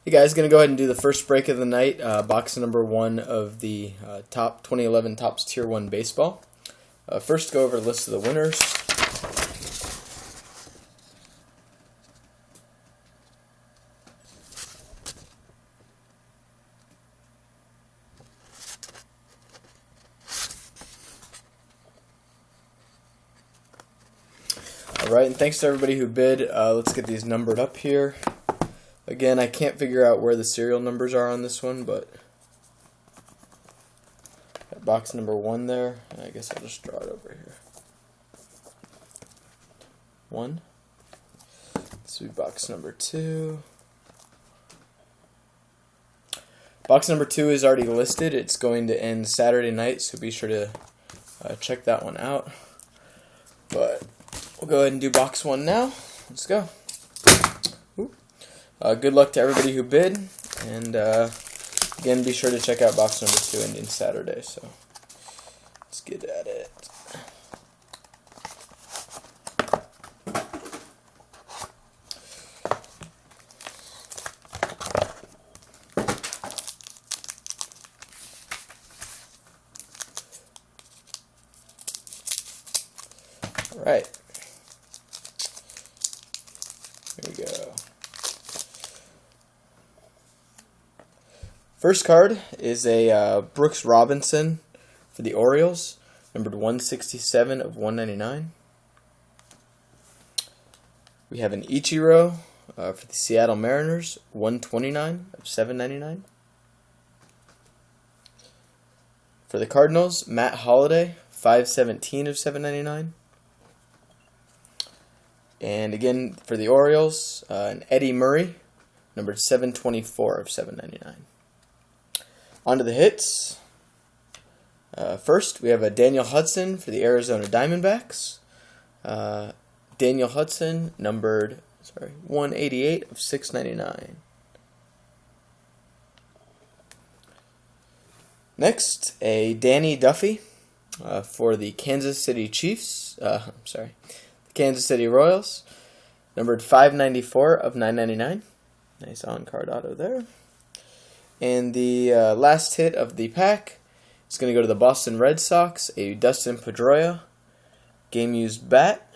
Hey guys, gonna go ahead and do the first break of the night, box number 1 of the top 2011 Topps Tier 1 Baseball. First, go over the list of the winners. Alright, and thanks to everybody who bid. Let's get these numbered up here. Again, I can't figure out where the serial numbers are on this one, but got box number 1 there. I guess I'll just draw it over here. 1. This will be box number 2. Box number 2 is already listed. It's going to end Saturday night, so be sure to check that one out. But we'll go ahead and do box 1 now. Let's go. Good luck to everybody who bid, and again, be sure to check out box number 2 ending Saturday. So let's get at it. All right, here we go. First card is a Brooks Robinson for the Orioles, numbered 167 of 199. We have an Ichiro for the Seattle Mariners, 129 of 799. For the Cardinals, Matt Holliday, 517 of 799. And again, for the Orioles, an Eddie Murray, numbered 724 of 799. On to the hits. First, we have a Daniel Hudson for the Arizona Diamondbacks. Daniel Hudson, numbered 188 of 699. Next, a Danny Duffy for the Kansas City Chiefs. The Kansas City Royals, numbered 594 of 999. Nice on-card auto there. And the last hit of the pack is going to go to the Boston Red Sox, a Dustin Pedroia game-used bat.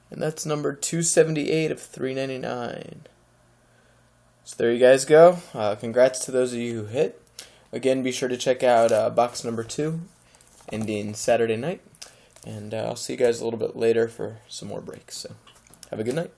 And that's number 278 of 399. So there you guys go. Congrats to those of you who hit. Again, be sure to check out box number 2 ending Saturday night. And I'll see you guys a little bit later for some more breaks. So have a good night.